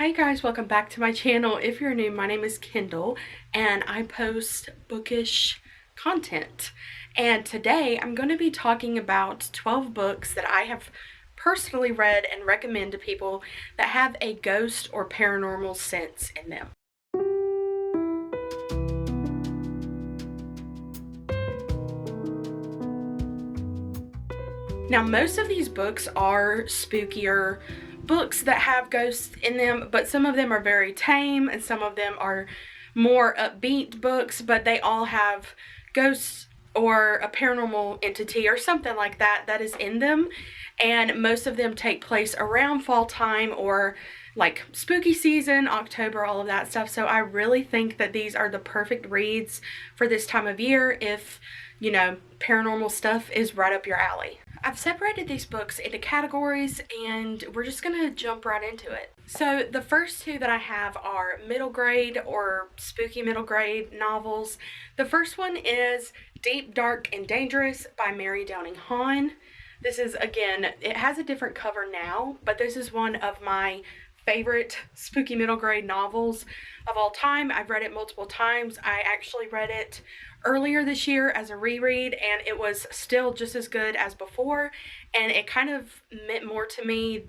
Hi guys, welcome back to my channel. If you're new, my name is Kendall and I post bookish content. And today I'm going to be talking about 12 books that I have personally read and recommend to people that have a ghost or paranormal sense in them. Now, most of these books are spookier books that have ghosts in them, but some of them are very tame and some of them are more upbeat books, but they all have ghosts or a paranormal entity or something like that that is in them. And most of them take place around fall time or like spooky season, October, all of that stuff. So I really think that these are the perfect reads for this time of year if, you know, paranormal stuff is right up your alley. I've separated these books into categories and we're just gonna jump right into it. So the first two that I have are middle grade or spooky middle grade novels. The first one is Deep, Dark, and Dangerous by Mary Downing Hahn. This is, again, it has a different cover now, but this is one of my favorite spooky middle grade novels of all time. I've read it multiple times. I actually read it earlier this year as a reread and it was still just as good as before, and it kind of meant more to me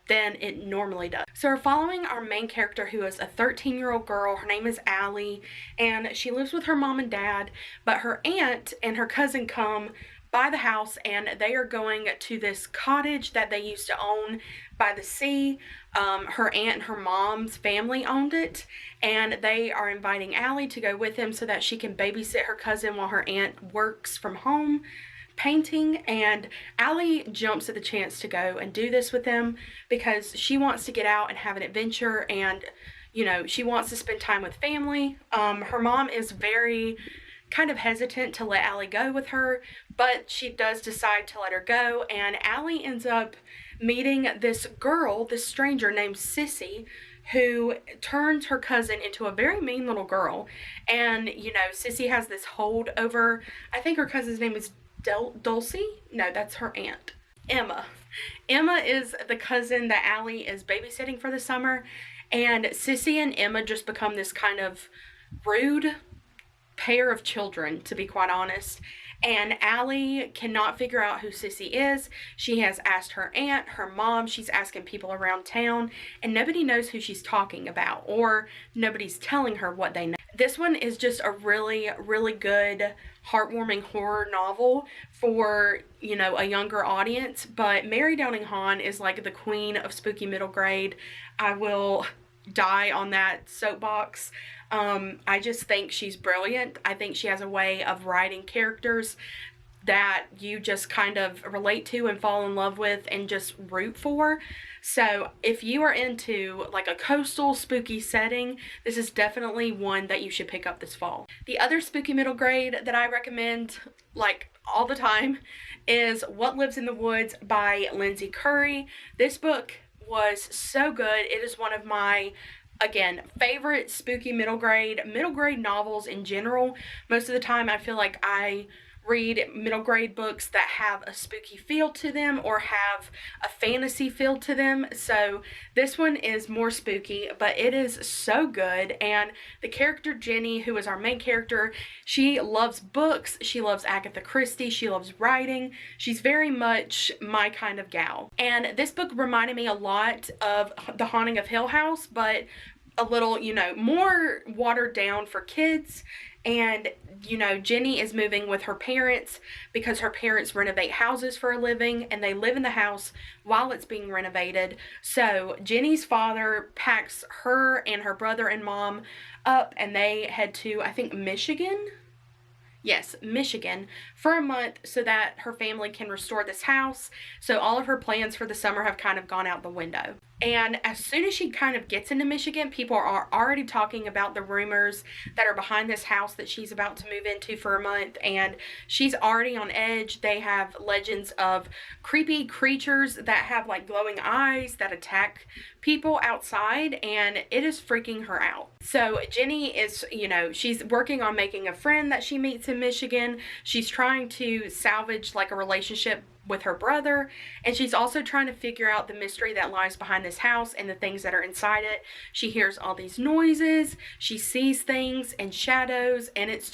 than it normally does. So we're following our main character, who is a 13-year-old girl. Her name is Allie and she lives with her mom and dad, but her aunt and her cousin come by the house and they are going to this cottage that they used to own by the sea. Her aunt and her mom's family owned it and they are inviting Allie to go with them so that she can babysit her cousin while her aunt works from home painting. And Allie jumps at the chance to go and do this with them because she wants to get out and have an adventure, and you know, she wants to spend time with family. Her mom is very kind of hesitant to let Allie go with her, but she does decide to let her go, and Allie ends up meeting this girl, this stranger named Sissy, who turns her cousin into a very mean little girl. And you know, Sissy has this hold over, I think her cousin's name is Dulcie? No, that's her aunt. Emma. Emma is the cousin that Allie is babysitting for the summer, and Sissy and Emma just become this kind of rude pair of children, to be quite honest. And Allie cannot figure out who Sissy is. She has asked her aunt, her mom, she's asking people around town, and nobody knows who she's talking about, or nobody's telling her what they know. This one is just a really, really good, heartwarming horror novel for, you know, a younger audience. But Mary Downing Hahn is like the queen of spooky middle grade. I will die on that soapbox. I just think she's brilliant. I think she has a way of writing characters that you just kind of relate to and fall in love with and just root for. So if you are into like a coastal spooky setting, this is definitely one that you should pick up this fall. The other spooky middle grade that I recommend like all the time is What Lives in the Woods by Lindsay Curry. This book was so good. It is one of my, again, favorite spooky middle grade novels in general. Most of the time I feel like I read middle grade books that have a spooky feel to them or have a fantasy feel to them. So this one is more spooky, but it is so good. And the character Jenny, who is our main character, she loves books, she loves Agatha Christie, she loves writing. She's very much my kind of gal. And this book reminded me a lot of The Haunting of Hill House, but a little, you know, more watered down for kids. And you know, Jenny is moving with her parents because her parents renovate houses for a living and they live in the house while it's being renovated. So Jenny's father packs her and her brother and mom up and they head to, I think, Michigan. Yes, Michigan, for a month so that her family can restore this house. So all of her plans for the summer have kind of gone out the window. And as soon as she kind of gets into Michigan, people are already talking about the rumors that are behind this house that she's about to move into for a month. And she's already on edge. They have legends of creepy creatures that have like glowing eyes that attack people outside, and it is freaking her out. So Jenny is, you know, she's working on making a friend that she meets in Michigan. She's trying to salvage like a relationship with her brother, and she's also trying to figure out the mystery that lies behind this house and the things that are inside it. She hears all these noises, she sees things and shadows, and it's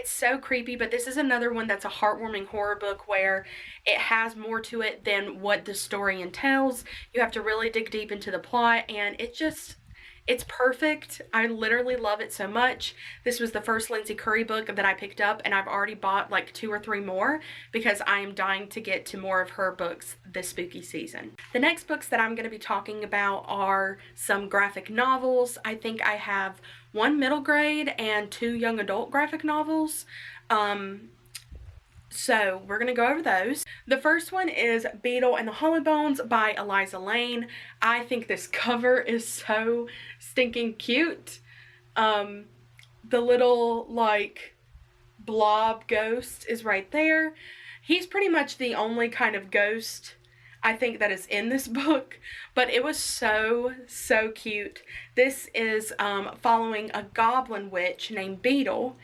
so creepy. But this is another one that's a heartwarming horror book where it has more to it than what the story entails. You have to really dig deep into the plot, and it's perfect. I literally love it so much. This was the first Lindsay Curry book that I picked up, and I've already bought like 2 or 3 more because I am dying to get to more of her books this spooky season. The next books that I'm going to be talking about are some graphic novels. I think I have 1 middle grade and 2 young adult graphic novels. So we're going to go over those. The first one is Beetle and the Hollowbones by Eliza Lane. I think this cover is so stinking cute. The little like blob ghost is right there. He's pretty much the only kind of ghost I think that is in this book, but it was so cute. This is following a goblin witch named Beetle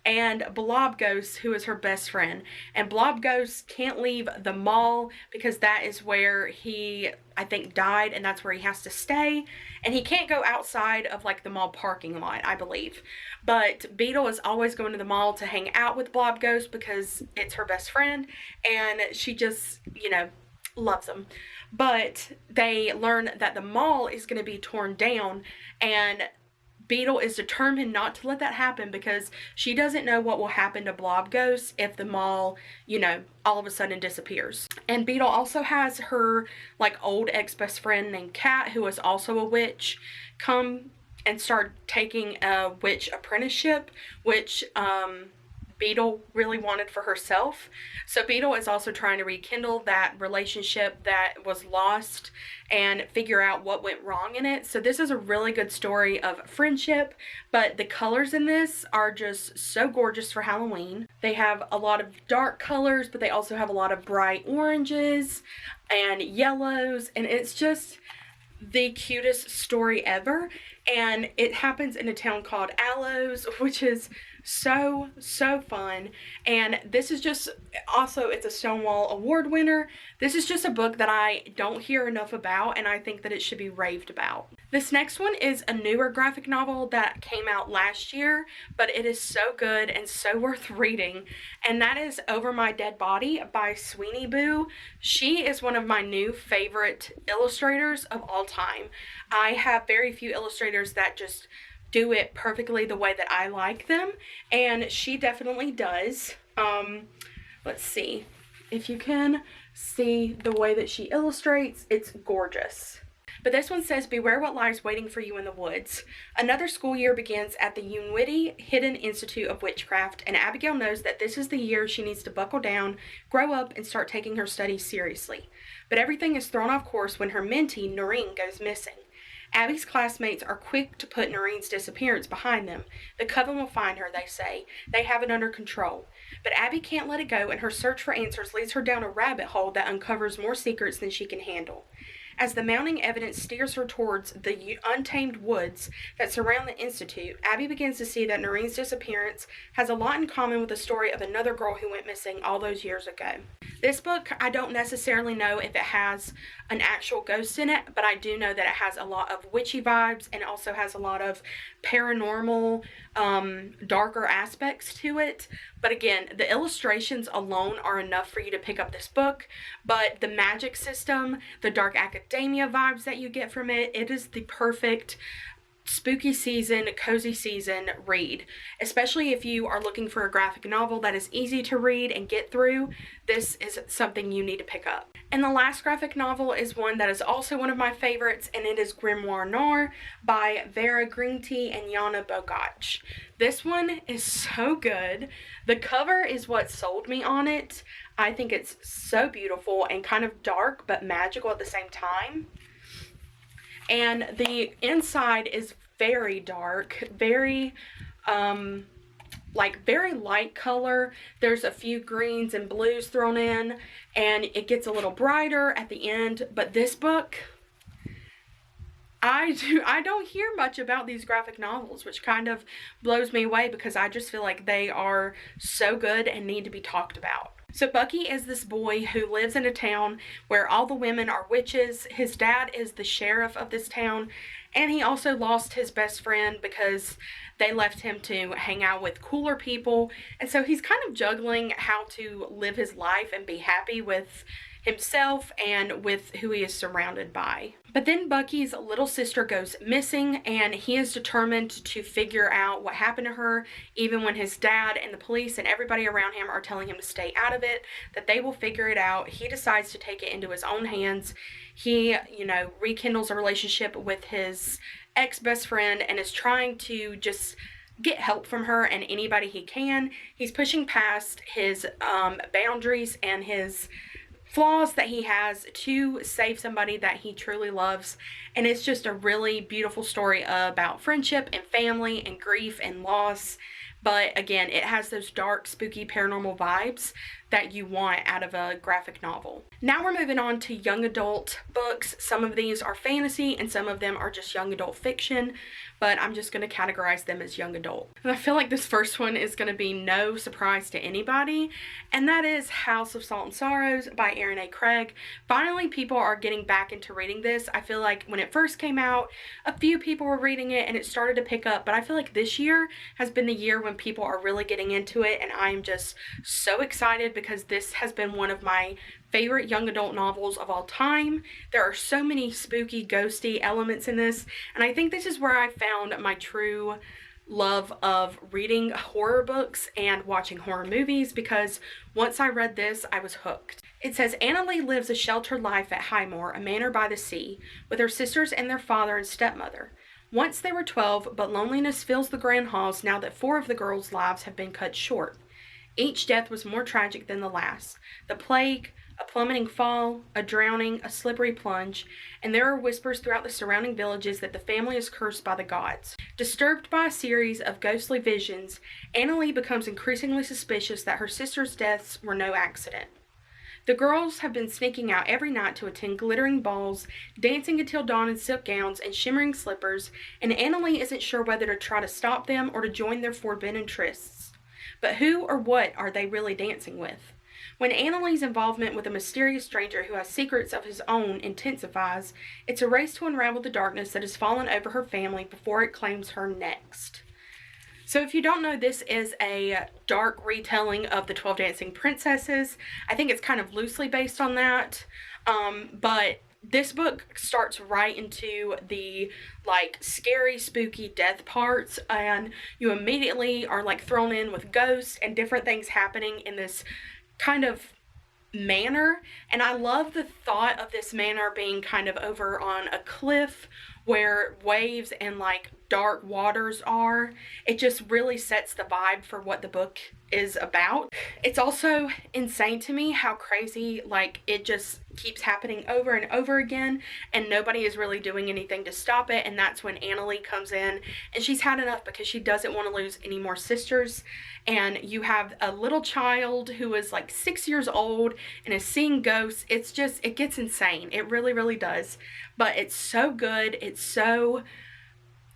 and Blob Ghost, who is her best friend. And Blob Ghost can't leave the mall because that is where he, I think, died, and that's where he has to stay. And he can't go outside of like the mall parking lot, I believe. But Beetle is always going to the mall to hang out with Blob Ghost because it's her best friend, and she just, you know, loves him. But they learn that the mall is going to be torn down, and Beetle is determined not to let that happen because she doesn't know what will happen to Blob Ghost if the mall, you know, all of a sudden disappears. And Beetle also has her like old ex-best friend named Kat, who is also a witch, come and start taking a witch apprenticeship, which Beetle really wanted for herself. So Beetle is also trying to rekindle that relationship that was lost and figure out what went wrong in it. So this is a really good story of friendship, but the colors in this are just so gorgeous for Halloween. They have a lot of dark colors, but they also have a lot of bright oranges and yellows, and it's just the cutest story ever. And it happens in a town called Aloes, which is so fun. And this is just also, it's a Stonewall Award winner. This is just a book that I don't hear enough about, and I think that it should be raved about. This next one is a newer graphic novel that came out last year, but it is so good and so worth reading, and that is Over My Dead Body by Sweeney Boo. She is one of my new favorite illustrators of all time. I have very few illustrators that just do it perfectly the way that I like them, and she definitely does. Let's see if you can see the way that she illustrates. It's gorgeous. But this one says, beware what lies waiting for you in the woods. Another school year begins at the Unwitty Hidden Institute of Witchcraft, and Abigail knows that this is the year she needs to buckle down, grow up, and start taking her studies seriously. But everything is thrown off course when her mentee, Noreen, goes missing. Abby's classmates are quick to put Noreen's disappearance behind them. The coven will find her, they say. They have it under control. But Abby can't let it go, and her search for answers leads her down a rabbit hole that uncovers more secrets than she can handle. As the mounting evidence steers her towards the untamed woods that surround the Institute, Abby begins to see that Noreen's disappearance has a lot in common with the story of another girl who went missing all those years ago. This book, I don't necessarily know if it has an actual ghost in it, but I do know that it has a lot of witchy vibes and also has a lot of paranormal, darker aspects to it. But again, the illustrations alone are enough for you to pick up this book, but the magic system, the dark academia vibes that you get from it, it is the perfect spooky season, cozy season read. Especially if you are looking for a graphic novel that is easy to read and get through, this is something you need to pick up. And the last graphic novel is one that is also one of my favorites, and it is Grimoire Noir by Vera Greentea and Yana Bogach. This one is so good. The cover is what sold me on it. I think it's so beautiful and kind of dark but magical at the same time. And the inside is very dark, very, very light color. There's a few greens and blues thrown in, and it gets a little brighter at the end. But this book, I don't hear much about these graphic novels, which kind of blows me away because I just feel like they are so good and need to be talked about. So Bucky is this boy who lives in a town where all the women are witches. His dad is the sheriff of this town, and he also lost his best friend because they left him to hang out with cooler people. And so he's kind of juggling how to live his life and be happy with himself and with who he is surrounded by. But then Bucky's little sister goes missing, and he is determined to figure out what happened to her, even when his dad and the police and everybody around him are telling him to stay out of it, that they will figure it out. He decides to take it into his own hands. He, rekindles a relationship with his ex-best friend and is trying to just get help from her and anybody he can. He's pushing past his boundaries and his flaws that he has to save somebody that he truly loves. And it's just a really beautiful story about friendship and family and grief and loss. But again, it has those dark, spooky, paranormal vibes that you want out of a graphic novel. Now we're moving on to young adult books. Some of these are fantasy and some of them are just young adult fiction, but I'm just going to categorize them as young adult. And I feel like this first one is going to be no surprise to anybody, and that is House of Salt and Sorrows by Erin A. Craig. Finally, people are getting back into reading this. I feel like when it first came out, a few people were reading it and it started to pick up, but I feel like this year has been the year when people are really getting into it, and I'm just so excited because this has been one of my favorite young adult novels of all time. There are so many spooky, ghosty elements in this, and I think this is where I found my true love of reading horror books and watching horror movies, because once I read this, I was hooked. It says, Anna Lee lives a sheltered life at Highmore, a manor by the sea, with her sisters and their father and stepmother. Once they were 12, but loneliness fills the grand halls now that 4 of the girls' lives have been cut short. Each death was more tragic than the last. The plague, a plummeting fall, a drowning, a slippery plunge, and there are whispers throughout the surrounding villages that the family is cursed by the gods. Disturbed by a series of ghostly visions, Anna Lee becomes increasingly suspicious that her sister's deaths were no accident. The girls have been sneaking out every night to attend glittering balls, dancing until dawn in silk gowns and shimmering slippers, and Anna Lee isn't sure whether to try to stop them or to join their forbidden trysts. But who or what are they really dancing with? When Anna Lee's involvement with a mysterious stranger who has secrets of his own intensifies, it's a race to unravel the darkness that has fallen over her family before it claims her next. So if you don't know, this is a dark retelling of the 12 Dancing Princesses. I think it's kind of loosely based on that, but this book starts right into the scary, spooky death parts, and you immediately are thrown in with ghosts and different things happening in this kind of manor. And I love the thought of this manor being kind of over on a cliff where waves and dark waters are. It just really sets the vibe for what the book is about. It's also insane to me how crazy it just keeps happening over and over again, and nobody is really doing anything to stop it. And that's when Anna Lee comes in, and she's had enough because she doesn't want to lose any more sisters. And you have a little child who is 6 years old and is seeing ghosts. It gets insane. It really, really does. But it's so good.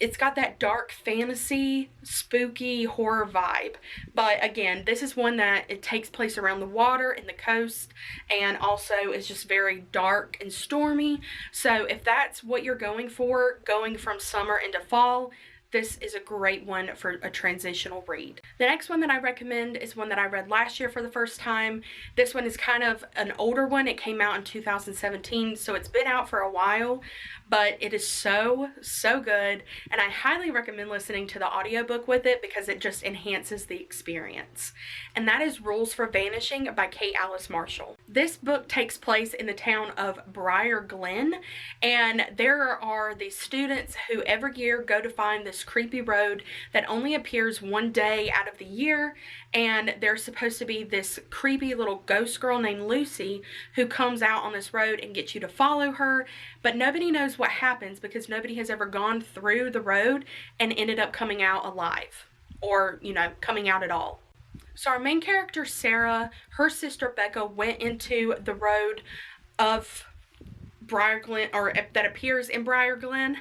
It's got that dark fantasy, spooky horror vibe. But again, this is one that it takes place around the water and the coast, and also is just very dark and stormy. So if that's what you're going for, going from summer into fall, this is a great one for a transitional read. The next one that I recommend is one that I read last year for the first time. This one is kind of an older one. It came out in 2017, so it's been out for a while, but it is so, so good, and I highly recommend listening to the audiobook with it because it just enhances the experience. And that is Rules for Vanishing by Kate Alice Marshall. This book takes place in the town of Briar Glen, and there are these students who every year go to find this creepy road that only appears one day out of the year, and there's supposed to be this creepy little ghost girl named Lucy who comes out on this road and gets you to follow her, but nobody knows what happens because nobody has ever gone through the road and ended up coming out alive, or coming out at all. So our main character Sarah, her sister Becca, went into the road of Briarglen, or that appears in Briarglen.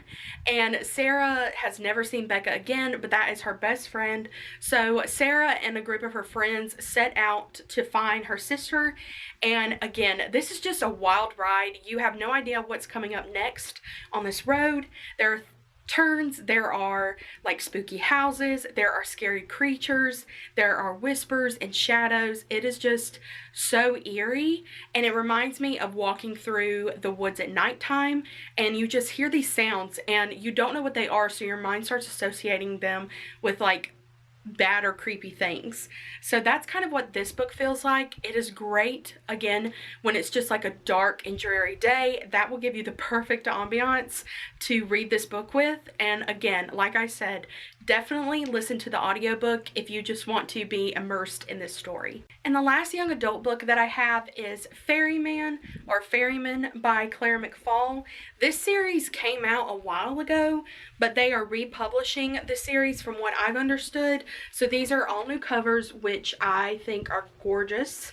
And Sarah has never seen Becca again, but that is her best friend. So Sarah and a group of her friends set out to find her sister. And again, this is just a wild ride. You have no idea what's coming up next on this road. There are turns, there are like spooky houses, there are scary creatures, there are whispers and shadows. It is just so eerie, and it reminds me of walking through the woods at nighttime, and you just hear these sounds and you don't know what they are, so your mind starts associating them with like bad or creepy things. So that's kind of what this book feels like. It is great, again, when it's just like a dark and dreary day. That will give you the perfect ambiance to read this book with. And again, like I said, definitely listen to the audiobook if you just want to be immersed in this story. And the last young adult book that I have is Ferryman, or Ferryman, by Claire McFall. This series came out a while ago, but they are republishing the series from what I've understood. So these are all new covers, which I think are gorgeous.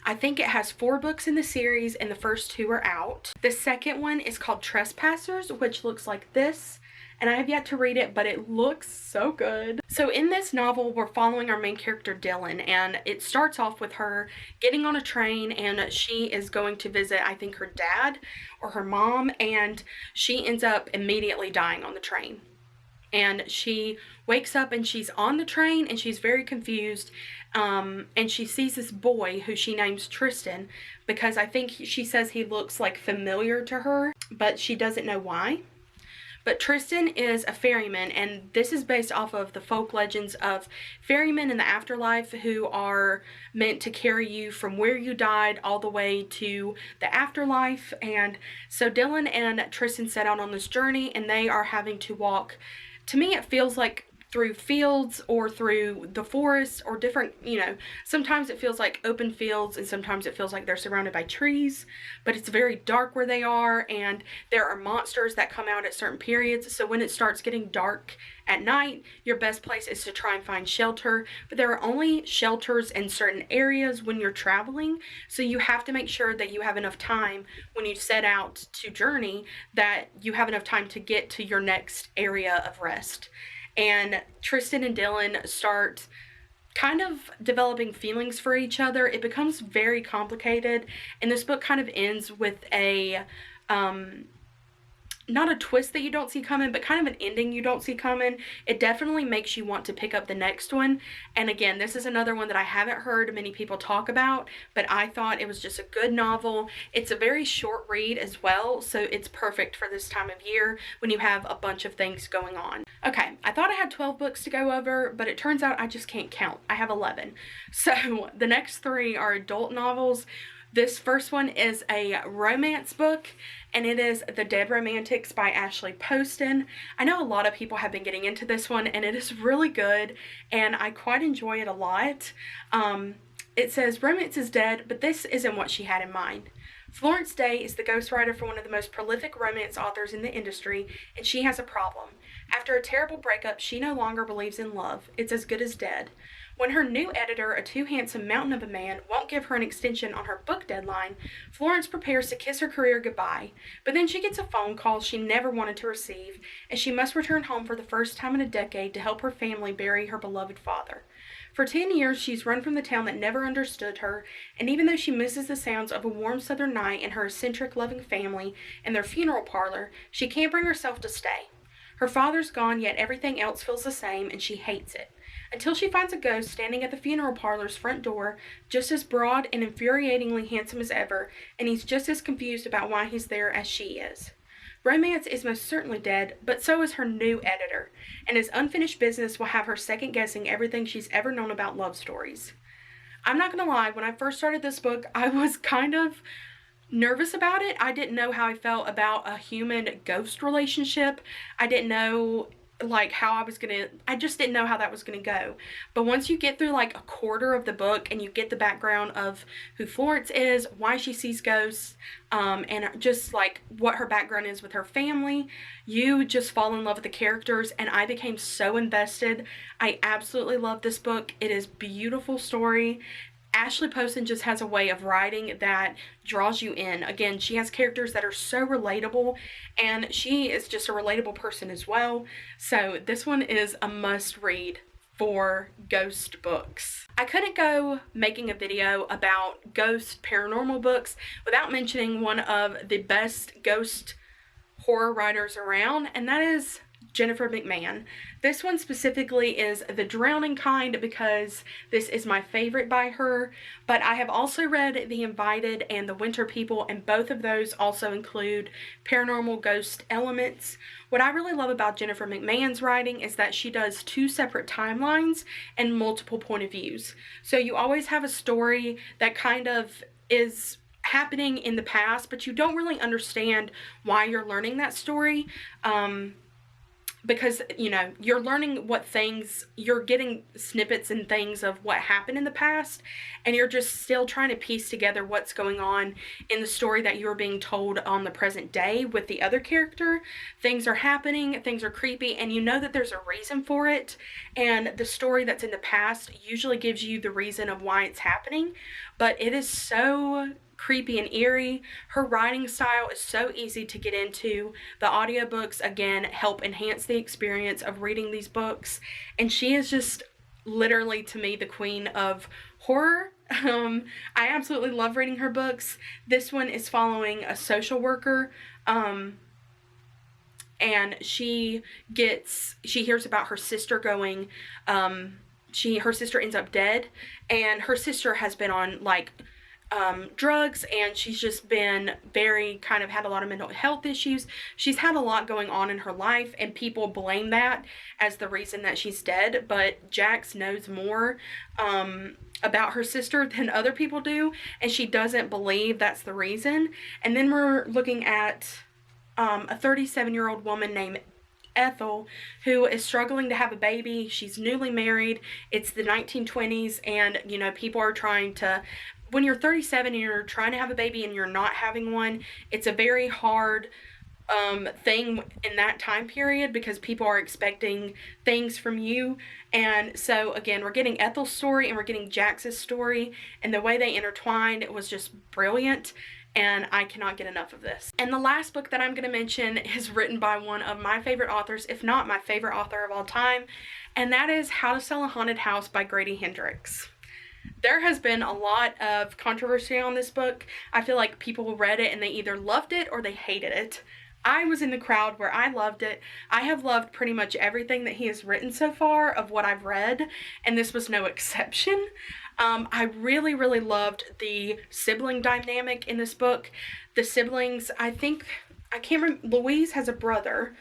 I think it has 4 books in the series, and the first 2 are out. The second one is called Trespassers, which looks like this. And I have yet to read it, but it looks so good. So in this novel, we're following our main character, Dylan, and it starts off with her getting on a train, and she is going to visit, I think, her dad or her mom, and she ends up immediately dying on the train. And she wakes up and she's on the train and she's very confused, and she sees this boy who she names Tristan because I think she says he looks like familiar to her, but she doesn't know why. But Tristan is a ferryman, and this is based off of the folk legends of ferrymen in the afterlife who are meant to carry you from where you died all the way to the afterlife. And so Dylan and Tristan set out on this journey, and they are having to walk, to me it feels like through fields or through the forest or different, sometimes it feels like open fields and sometimes it feels like they're surrounded by trees, but it's very dark where they are, and there are monsters that come out at certain periods. So when it starts getting dark at night, your best place is to try and find shelter, but there are only shelters in certain areas when you're traveling, so you have to make sure that you have enough time when you set out to journey, that you have enough time to get to your next area of rest. And Tristan and Dylan start kind of developing feelings for each other. It becomes very complicated, and this book kind of ends with a not a twist that you don't see coming, but kind of an ending you don't see coming. It definitely makes you want to pick up the next one. And again, this is another one that I haven't heard many people talk about, but I thought it was just a good novel. It's a very short read as well, so it's perfect for this time of year when you have a bunch of things going on. Okay, I thought I had 12 books to go over, but it turns out I just can't count. I have 11. So the next 3 are adult novels. This first one is a romance book, and it is The Dead Romantics by Ashley Poston. I know a lot of people have been getting into this one, and it is really good, and I quite enjoy it a lot. It says, romance is dead, but this isn't what she had in mind. Florence Day is the ghostwriter for one of the most prolific romance authors in the industry, and she has a problem. After a terrible breakup, she no longer believes in love. It's as good as dead. When her new editor, a too handsome mountain of a man, won't give her an extension on her book deadline, Florence prepares to kiss her career goodbye. But then she gets a phone call she never wanted to receive, and she must return home for the first time in a decade to help her family bury her beloved father. For 10 years, she's run from the town that never understood her, and even though she misses the sounds of a warm southern night and her eccentric, loving family and their funeral parlor, she can't bring herself to stay. Her father's gone, yet everything else feels the same, and she hates it. Until she finds a ghost standing at the funeral parlor's front door, just as broad and infuriatingly handsome as ever, and he's just as confused about why he's there as she is. Romance is most certainly dead, but so is her new editor, and his unfinished business will have her second-guessing everything she's ever known about love stories. I'm not gonna lie, when I first started this book, I was kind of nervous about it. I didn't know how I felt about a human ghost relationship. I didn't know I just didn't know how that was gonna go. But once you get through like a quarter of the book and you get the background of who Florence is, why she sees ghosts, and just like what her background is with her family, you just fall in love with the characters, and I became so invested. I absolutely love this book. It is a beautiful story. Ashley Poston just has a way of writing that draws you in. Again, she has characters that are so relatable, and she is just a relatable person as well. So this one is a must read for ghost books. I couldn't go making a video about ghost paranormal books without mentioning one of the best ghost horror writers around, and that is Jennifer McMahon. This one specifically is the drowning kind because this is my favorite by her, but I have also read The Invited and The Winter People, and both of those also include paranormal ghost elements. What I really love about Jennifer McMahon's writing is that she does 2 separate timelines and multiple point of views. So you always have a story that kind of is happening in the past, but you don't really understand why you're learning that story. Because, you know, you're learning what things, you're getting snippets and things of what happened in the past, and you're just still trying to piece together what's going on in the story that you're being told on the present day with the other character. Things are happening, things are creepy, and you know that there's a reason for it, and the story that's in the past usually gives you the reason of why it's happening, but it is so creepy and eerie. Her writing style is so easy to get into. The audiobooks, again, help enhance the experience of reading these books, and she is just literally, to me, the queen of horror. I absolutely love reading her books. This one is following a social worker, and she hears about her sister going, her sister ends up dead, and her sister has been on, like, drugs, and she's just been had a lot of mental health issues. She's had a lot going on in her life, and people blame that as the reason that she's dead, but Jax knows more about her sister than other people do, and she doesn't believe that's the reason. And then we're looking at a 37-year-old woman named Ethel, who is struggling to have a baby. She's newly married. It's the 1920s, and, you know, people are trying to, when you're 37 and you're trying to have a baby and you're not having one, it's a very hard thing in that time period because people are expecting things from you. And so, again, we're getting Ethel's story and we're getting Jax's story, and the way they intertwined, it was just brilliant, and I cannot get enough of this. And the last book that I'm going to mention is written by one of my favorite authors, if not my favorite author of all time, and that is How to Sell a Haunted House by Grady Hendrix. There has been a lot of controversy on this book. I feel like people read it and they either loved it or they hated it. I was in the crowd where I loved it. I have loved pretty much everything that he has written so far of what I've read, and this was no exception. I really, really loved the sibling dynamic in this book. The siblings, I can't remember, Louise has a brother.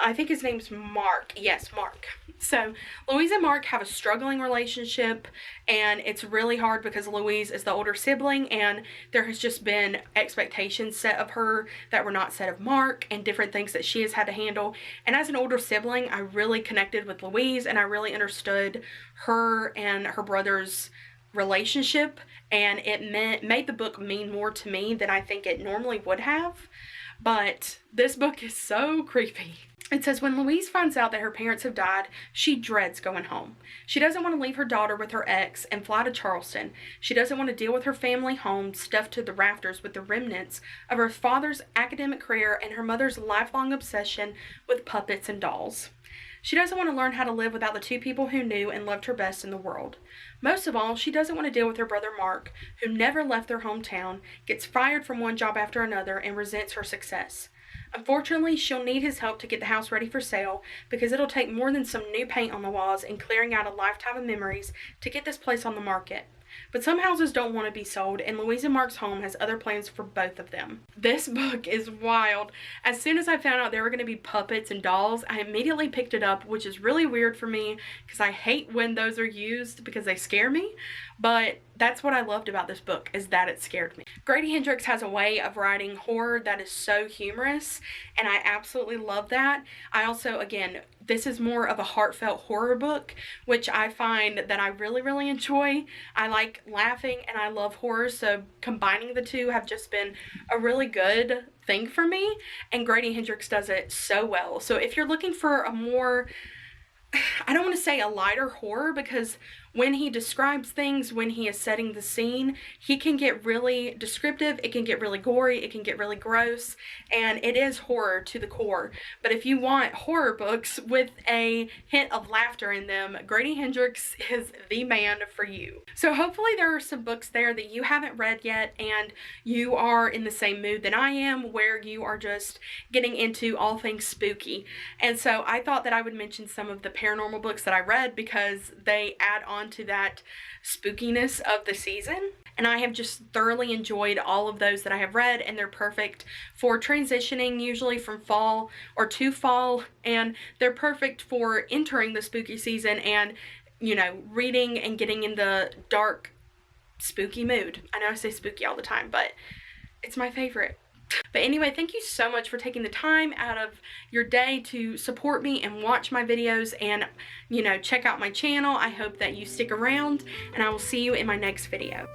I think his name's Mark. Yes, Mark. So Louise and Mark have a struggling relationship, and it's really hard because Louise is the older sibling, and there has just been expectations set of her that were not set of Mark, and different things that she has had to handle. And as an older sibling, I really connected with Louise, and I really understood her and her brother's relationship, and it made the book mean more to me than I think it normally would have. But this book is so creepy. It says, when Louise finds out that her parents have died, she dreads going home. She doesn't want to leave her daughter with her ex and fly to Charleston. She doesn't want to deal with her family home stuffed to the rafters with the remnants of her father's academic career and her mother's lifelong obsession with puppets and dolls. She doesn't want to learn how to live without the 2 people who knew and loved her best in the world. Most of all, she doesn't want to deal with her brother Mark, who never left their hometown, gets fired from one job after another, and resents her success. Unfortunately, she'll need his help to get the house ready for sale, because it'll take more than some new paint on the walls and clearing out a lifetime of memories to get this place on the market. But some houses don't want to be sold, and Louise and Mark's home has other plans for both of them. This book is wild. As soon as I found out there were going to be puppets and dolls, I immediately picked it up, which is really weird for me because I hate when those are used because they scare me. But that's what I loved about this book, is that it scared me. Grady Hendrix has a way of writing horror that is so humorous, and I absolutely love that. I also, again, this is more of a heartfelt horror book, which I find that I really, really enjoy. I like laughing and I love horror, so combining the two have just been a really good thing for me, and Grady Hendrix does it so well. So if you're looking for a more, I don't want to say a lighter horror, because when he describes things, when he is setting the scene, he can get really descriptive, it can get really gory, it can get really gross, and it is horror to the core. But if you want horror books with a hint of laughter in them, Grady Hendrix is the man for you. So hopefully there are some books there that you haven't read yet and you are in the same mood that I am, where you are just getting into all things spooky. And so I thought that I would mention some of the paranormal books that I read because they add on to that spookiness of the season. And I have just thoroughly enjoyed all of those that I have read, and they're perfect for transitioning usually from fall or to fall, and they're perfect for entering the spooky season and, you know, reading and getting in the dark, spooky mood. I know I say spooky all the time, but it's my favorite. But anyway, thank you so much for taking the time out of your day to support me and watch my videos and, you know, check out my channel. I hope that you stick around, and I will see you in my next video.